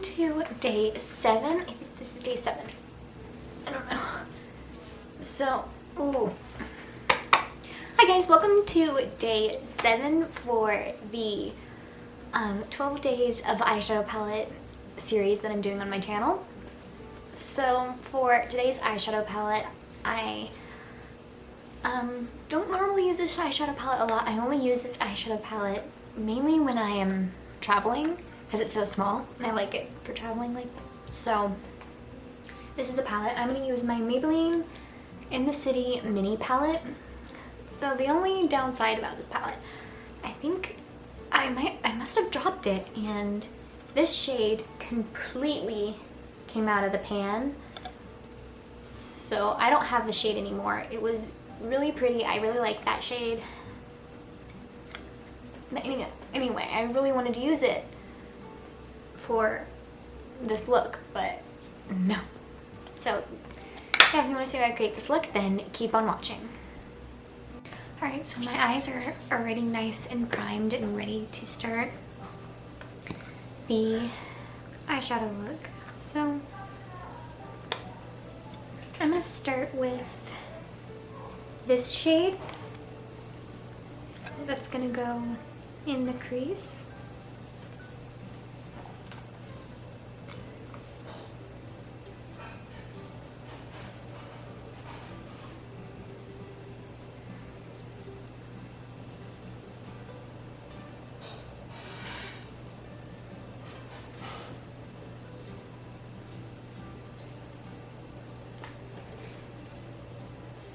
to day 7. I think this is day 7. I don't know. So, ooh. Hi guys, welcome to day 7 for the 12 days of eyeshadow palette series that I'm doing on my channel. So for today's eyeshadow palette, I don't normally use this eyeshadow palette a lot. I only use this eyeshadow palette mainly when I am traveling because it's so small and I like it for traveling like that. So this is the palette. I'm going to use my Maybelline In the City mini palette. So the only downside about this palette, I think I must have dropped it and this shade completely came out of the pan. So I don't have the shade anymore. It was really pretty. I really like that shade. But anyway, I really wanted to use it for this look, but no. So yeah, if you want to see how I create this look, then keep on watching. Alright, so my eyes are already nice and primed and ready to start the eyeshadow look. So I'm going to start with this shade that's going to go in the crease.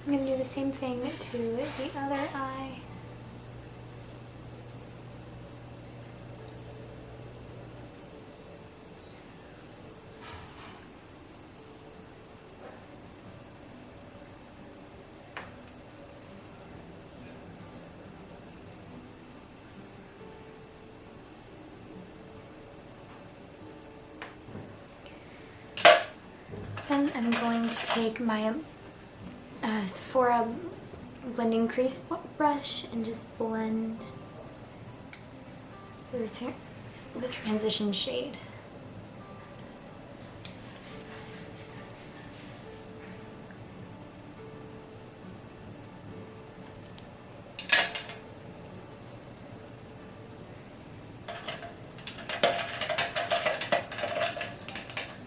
I'm going to do the same thing to the other eye. Then I'm going to take my Sephora Blending crease brush and just blend the transition shade.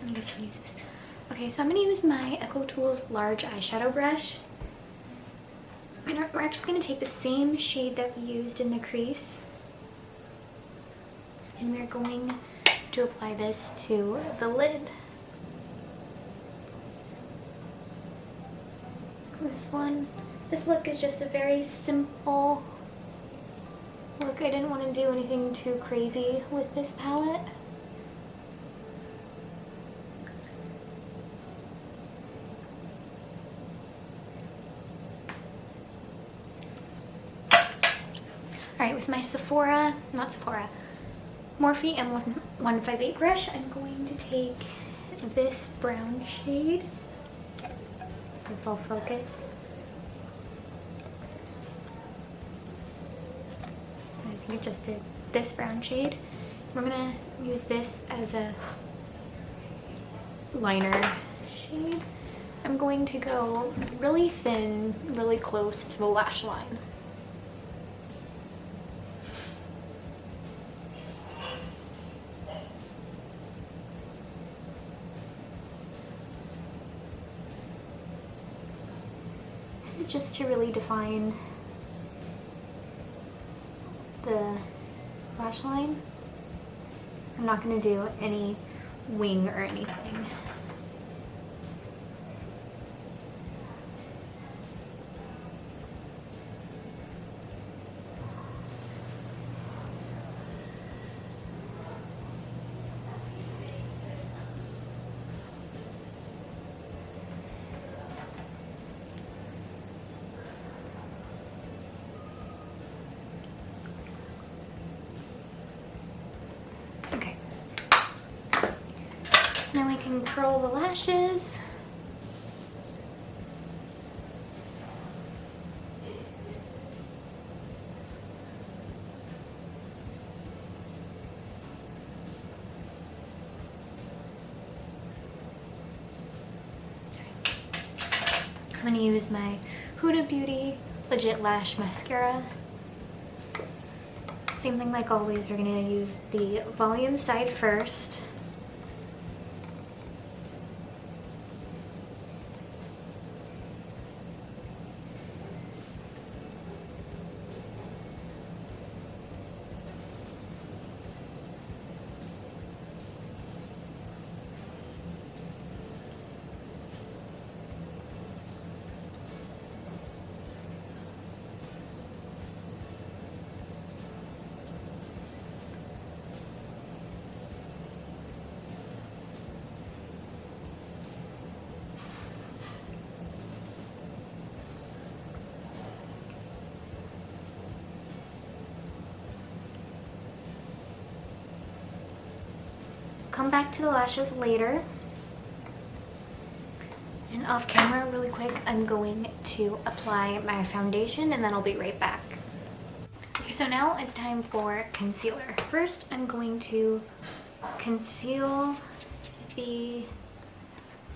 I'm just gonna use this. Okay, so I'm going to use my Echo Tools large eyeshadow brush. We're actually going to take the same shade that we used in the crease, and we're going to apply this to the lid. This look is just a very simple look. I didn't want to do anything too crazy with this palette. Alright, with my Morphe M158 brush, I'm going to take this brown shade in full focus. I think it just did this brown shade. We're going to use this as a liner shade. I'm going to go really thin, really close to the lash line. Just to really define the lash line. I'm not going to do any wing or anything. Now we can curl the lashes. I'm going to use my Huda Beauty Legit Lash Mascara. Same thing like always, we're going to use the volume side first. Come back to the lashes later. And off camera really quick, I'm going to apply my foundation and then I'll be right back. Okay, so now it's time for concealer. First, I'm going to conceal the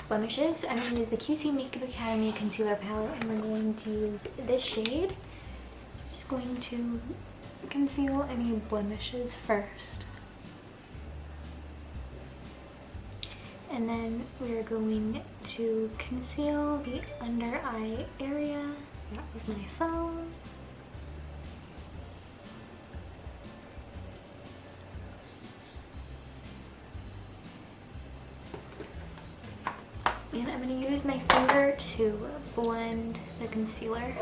blemishes. I'm going to use the QC Makeup Academy Concealer Palette and we're going to use this shade. I'm just going to conceal any blemishes first. And then we're going to conceal the under eye area. That was my phone. And I'm going to use my finger to blend the concealer.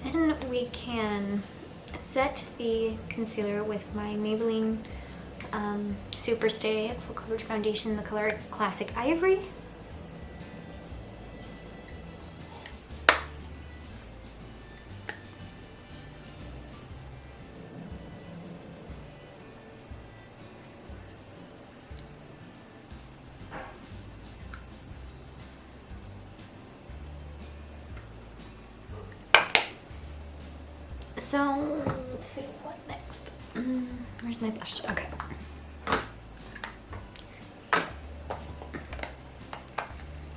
Then we can set the concealer with my Maybelline Super Stay Full Coverage Foundation in the color Classic Ivory. So, let's see what next. Where's my blush? Okay.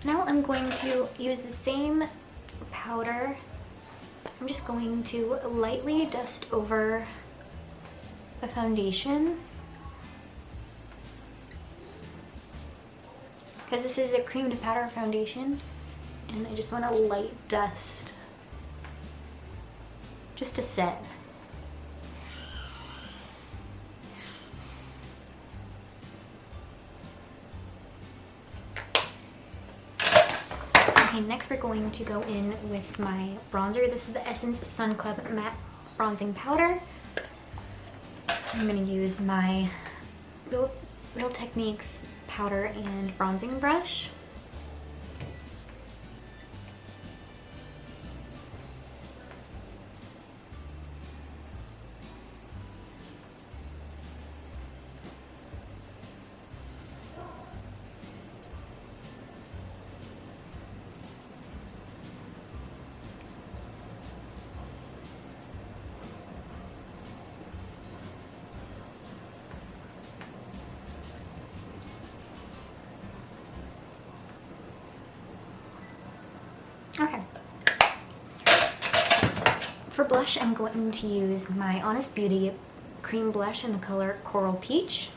Now I'm going to use the same powder. I'm just going to lightly dust over the foundation. Because this is a cream to powder foundation. And I just want a light dust. Just to set. Okay, next we're going to go in with my bronzer. This is the Essence Sun Club Matte Bronzing Powder. I'm going to use my Real Techniques powder and bronzing brush. Okay. For blush, I'm going to use my Honest Beauty cream blush in the color Coral Peach.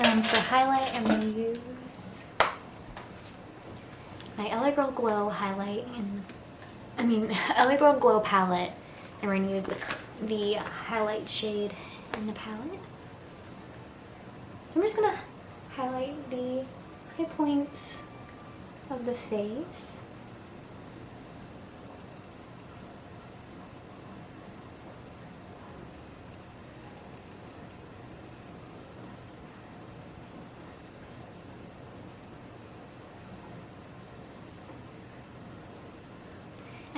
And for highlight, I'm going to use my LA Girl Glow highlight LA Girl Glow palette, and we're going to use the highlight shade in the palette. So I'm just going to highlight the high points of the face.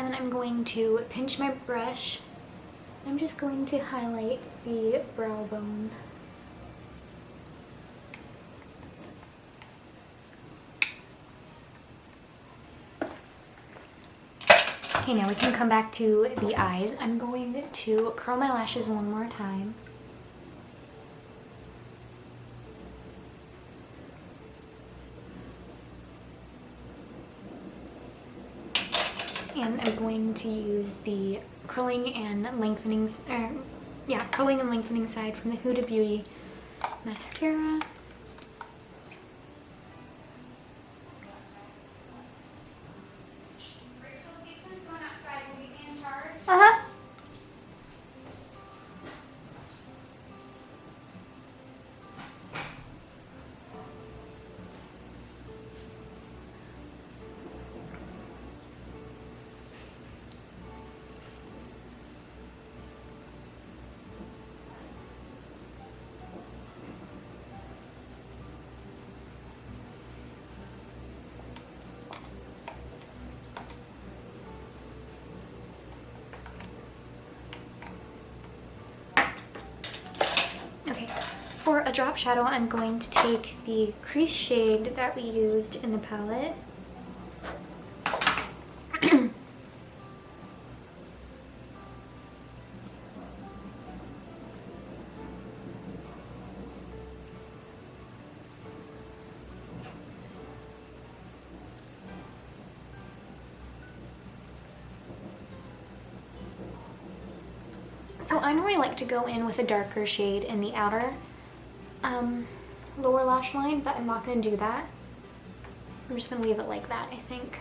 And then I'm going to pinch my brush. I'm just going to highlight the brow bone. Okay, now we can come back to the eyes. I'm going to curl my lashes one more time. And I'm going to use the curling and lengthening side from the Huda Beauty mascara. Uh-huh. Okay, for a drop shadow, I'm going to take the crease shade that we used in the palette. So I normally like to go in with a darker shade in the outer lower lash line, but I'm not going to do that. I'm just going to leave it like that, I think.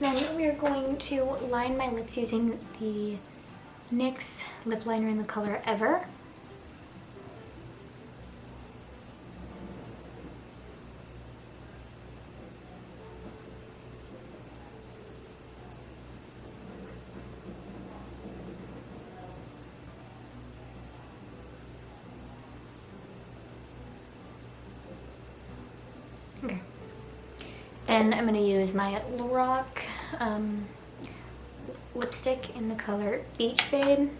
Then we are going to line my lips using the NYX lip liner in the color Ever. Okay. Then I'm going to use my Lorac lipstick in the color Beach Babe.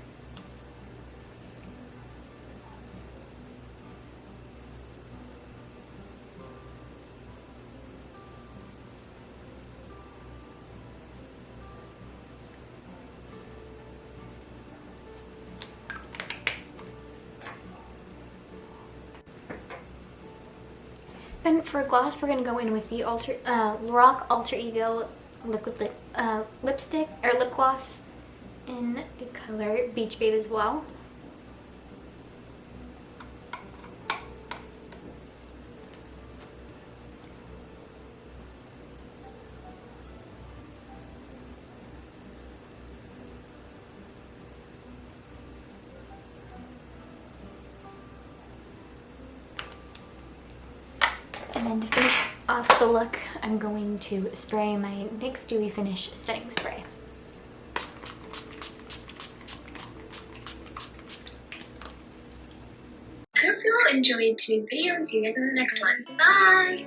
Then for gloss, we're going to go in with the Lorac Alter Ego liquid lipstick, or lip gloss in the color Beach Babe as well. And then to finish off the look, I'm going to spray my NYX Dewy Finish Setting Spray. I hope you all enjoyed today's video and see you guys in the next one. Bye!